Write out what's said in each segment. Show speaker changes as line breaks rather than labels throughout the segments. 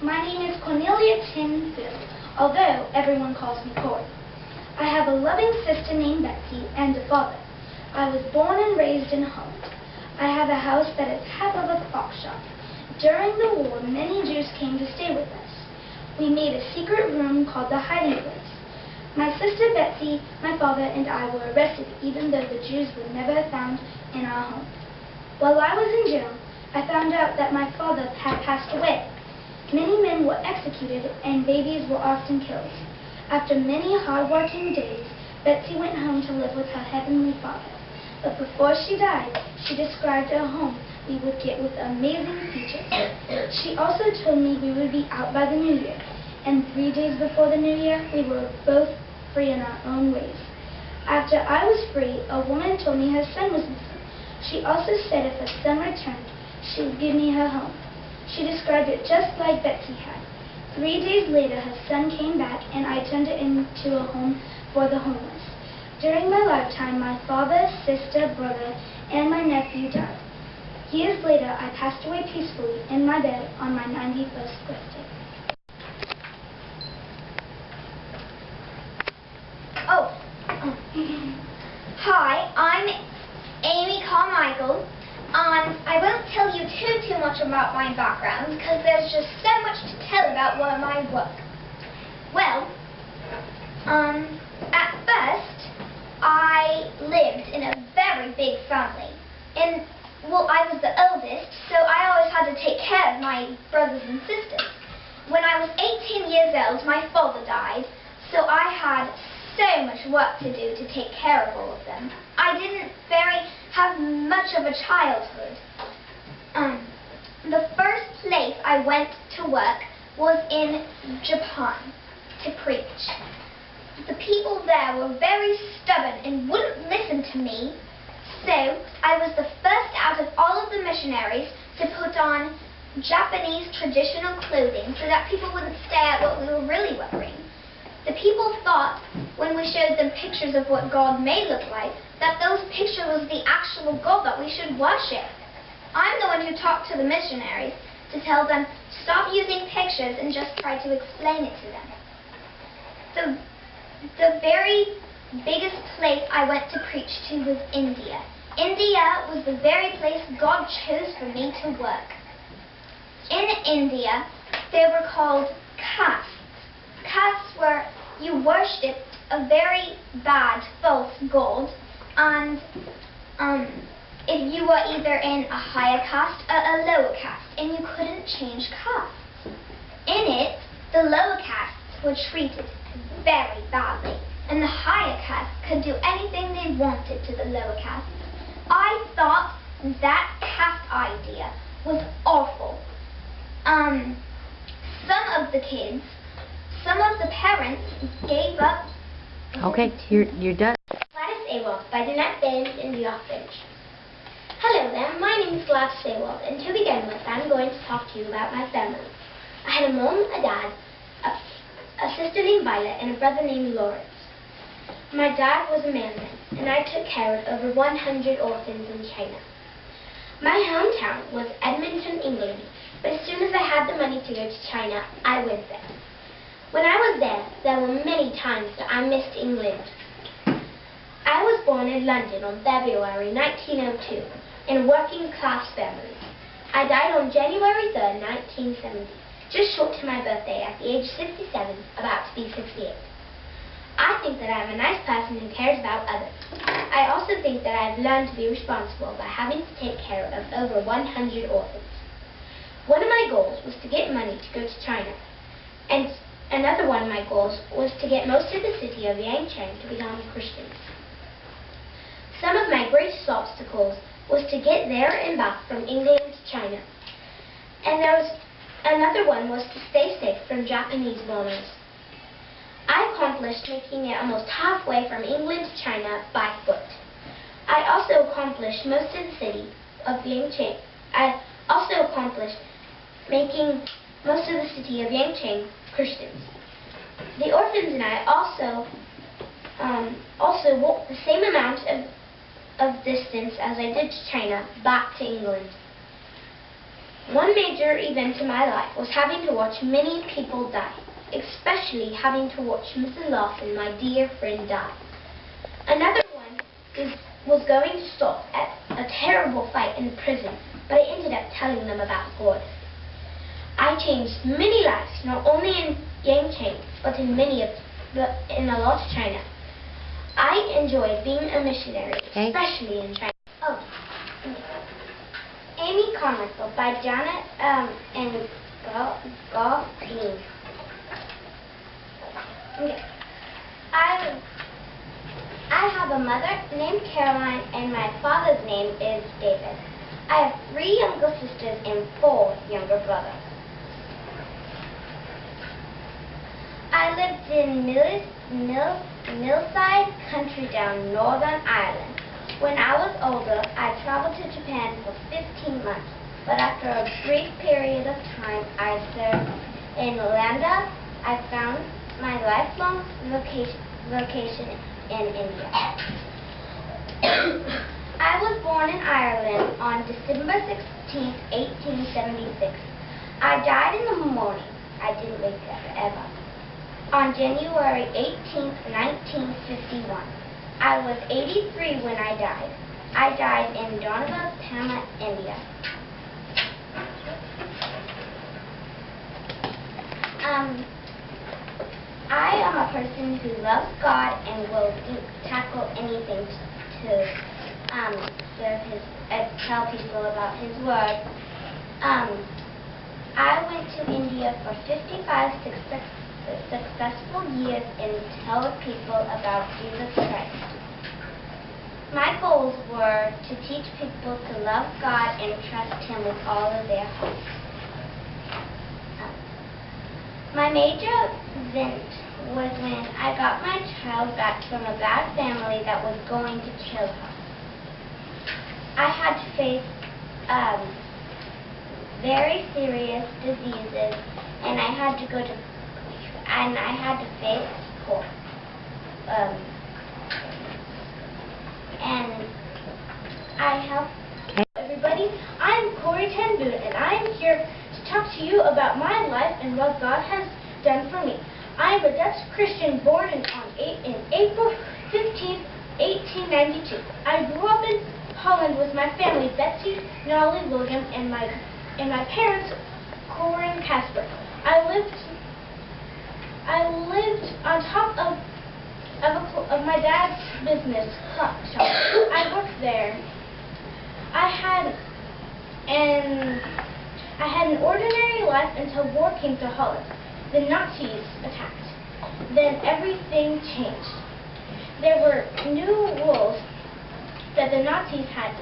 My name is Cornelia Tinfield, although everyone calls me Corey. I have a loving sister named Betsy and a father. I was born and raised in Holland. I have a house that is half of a clock shop. During the war, many Jews came to stay with us. We made a secret room called the hiding place. My sister Betsy, my father, and I were arrested even though the Jews were never found in our home. While I was in jail, I found out that my father had passed away. Many men were executed and babies were often killed. After many hard-working days, Betsy went home to live with her Heavenly Father. But before she died, she described a home we would get with amazing features. She also told me we would be out by the New Year, and 3 days before the New Year, we were both free in our own ways. After I was free, a woman told me her son was missing. She also said if her son returned, she would give me her home. She described it just like Betsy had. 3 days later, her son came back, and I turned it into a home for the homeless. During my lifetime, my father, sister, brother, and my nephew died. Years later, I passed away peacefully in my bed on my 91st birthday.
Hi, I'm Amy Carmichael. I won't tell you too much about my background because there's just so much to tell about my work. Well, at first, I lived in a very big family. I was the oldest, so I always had to take care of my brothers and sisters. When I was 18 years old, my father died, so I had so much work to do to take care of all of them. I didn't have much of a childhood. The first place I went to work was in Japan to preach. The people there were very stubborn and wouldn't listen to me, so I was the first out of all of the missionaries to put on Japanese traditional clothing so that people wouldn't stare at what we were really wearing. The people thought, when we showed them pictures of what God may look like, that those pictures was the actual God that we should worship. I'm the one who talked to the missionaries to tell them, stop using pictures and just try to explain it to them. The very biggest place I went to preach to was India. India was the very place God chose for me to work. In India, they were called castes. Castes where you worshipped a very bad false god, and if you were either in a higher caste or a lower caste, and you couldn't change castes. In it, the lower castes were treated very badly, and the higher castes could do anything they wanted to the lower castes. I thought that caste idea was awful. Some of the parents gave up.
Okay, you're done.
Gladys Awald by Danette Baines in the Orphanage. Hello there, my name is Gladys Awald, and to begin with, I'm going to talk to you about my family. I had a mom, a dad, a sister named Violet, and a brother named Lawrence. My dad was a mailman, and I took care of over 100 orphans in China. My hometown was Edmonton, England, but as soon as I had the money to go to China, I went there. When I was there were many times that I missed England. I was born in London on February 1902 in a working-class family. I died on January 3rd, 1970, just short to my birthday at the age of 67, about to be 68. I think that I'm a nice person who cares about others. I also think that I've learned to be responsible by having to take care of over 100 orphans. One of my goals was to get money to go to China, and another one of my goals was to get most of the city of Yangcheng to become Christians. Some of my greatest obstacles was to get there and back from England to China. And another one was to stay safe from Japanese bombers. I accomplished making it almost halfway from England to China by foot. I also accomplished most of the city of Yangcheng. I also accomplished making most of the city of Yangcheng Christians. The orphans and I also walked the same amount of distance as I did to China back to England. One major event in my life was having to watch many people die, especially having to watch Mrs. Lawson, my dear friend, die. Another one was going to stop at a terrible fight in the prison, but I ended up telling them about God. I changed many lives, not only in Yangcheng, but in a lot of China. I enjoyed being a missionary, especially in China. Oh, okay. Amy Carmichael by Janet and Goffin. Okay. I have a mother named Caroline and my father's name is David. I have 3 younger sisters and 4 younger brothers. I lived in Millside Country Down, Northern Ireland. When I was older, I traveled to Japan for 15 months, but after a brief period of time I served in Landa, I found my lifelong vocation in India. I was born in Ireland on December 16, 1876. I died in the morning. I didn't wake up ever. On January 18, 1951. I was 83 when I died. I died in Dohnavur, Pama, India. I am a person who loves God and will tackle anything to serve tell people about His Word. I went to India for 55 successful years and tell people about Jesus Christ. My goals were to teach people to love God and trust Him with all of their hearts. My major event was when I got my child back from a bad family that was going to kill her. I had to face very serious diseases, and I had to face court. And I helped everybody. I'm Corey Tenboot, and I am here to talk to you about my life and what God has done for me. I am a Dutch Christian born in April 15, 1892. I grew up in Holland with my family, Betsy, Nolly, William, and my parents, Cora and Casper. I lived on top of my dad's business clock shop. I worked there. I had an ordinary life until war came to Holland. The Nazis attacked. Then everything changed. There were new rules that the Nazis had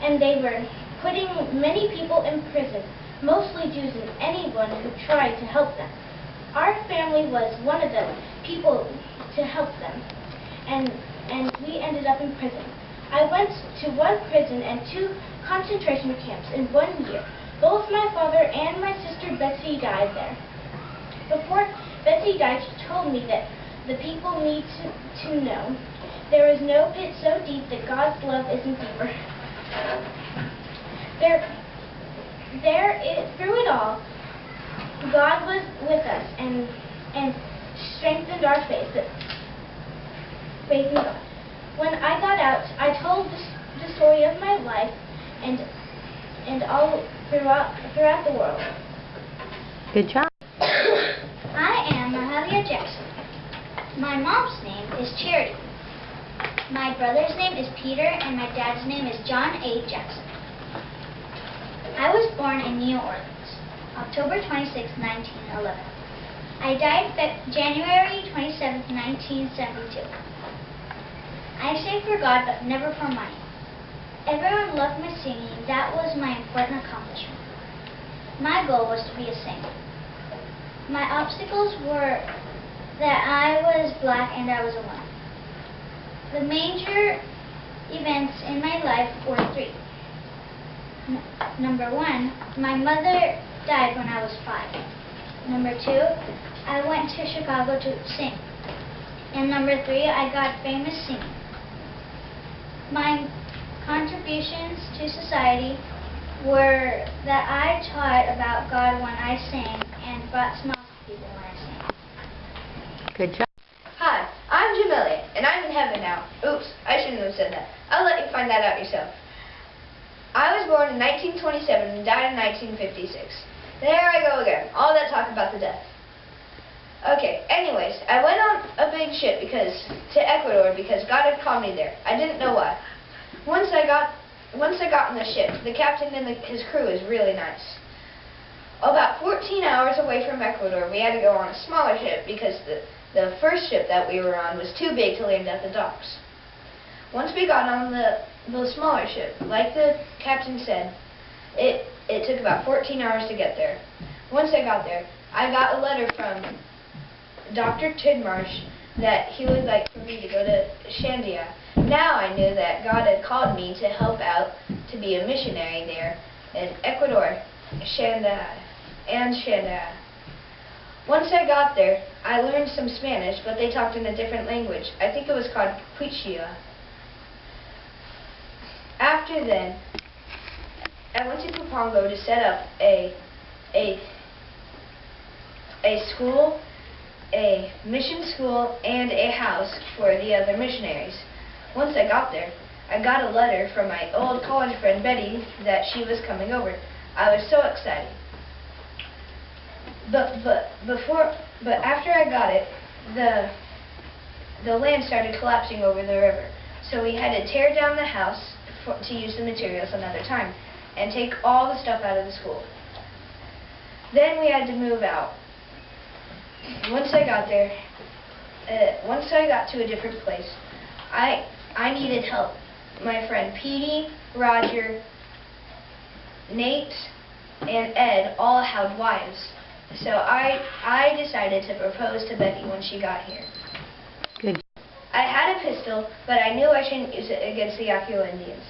and they were putting many people in prison, mostly Jews and anyone who tried to help them. Our family was one of the people to help them, and we ended up in prison. I went to 1 prison and 2 concentration camps in 1 year. Both my father and my sister Betsy died there. Before Betsy died, she told me that the people need to know there is no pit so deep that God's love isn't deeper. Through it all, God was with us and strengthened our faith in God. When I got out, I told the story of my life and all throughout the world.
Good job.
I am Mahalia Jackson. My mom's name is Charity. My brother's name is Peter, and my dad's name is John A. Jackson. I was born in New Orleans, October 26, 1911. I died January 27, 1972. I sang for God, but never for money. Everyone loved my singing. That was my important accomplishment. My goal was to be a singer. My obstacles were that I was black and I was a woman. The major events in my life were 3. Number 1, my mother died when I was 5. Number 2, I went to Chicago to sing. And number 3, I got famous singing. My contribution contributions to society were that I taught about God when I sang and brought smiles to people when I sang.
Good job.
Hi, I'm Jamelia, and I'm in heaven now. Oops, I shouldn't have said that. I'll let you find that out yourself. I was born in 1927 and died in 1956. There I go again, all that talk about the death. Okay, anyways, I went on a big ship to Ecuador because God had called me there. I didn't know why. Once I got on the ship, the captain and his crew was really nice. About 14 hours away from Ecuador, we had to go on a smaller ship because the first ship that we were on was too big to land at the docks. Once we got on the smaller ship, like the captain said, it took about 14 hours to get there. Once I got there, I got a letter from Dr. Tidmarsh that he would like for me to go to Shandia. Now I knew that God had called me to help out to be a missionary there in Ecuador, Shandia. Once I got there, I learned some Spanish, but they talked in a different language. I think it was called Quichua. After then, I went to Cupongo to set up a school, a mission school, and a house for the other missionaries. Once I got there, I got a letter from my old college friend Betty that she was coming over. I was so excited. But after I got it, the land started collapsing over the river. So we had to tear down the house to use the materials another time and take all the stuff out of the school. Then we had to move out. Once I got there, once I got to a different place, I needed help. My friend Petey, Roger, Nate, and Ed all had wives. So I decided to propose to Becky when she got here.
Good.
I had a pistol, but I knew I shouldn't use it against the Yakula Indians.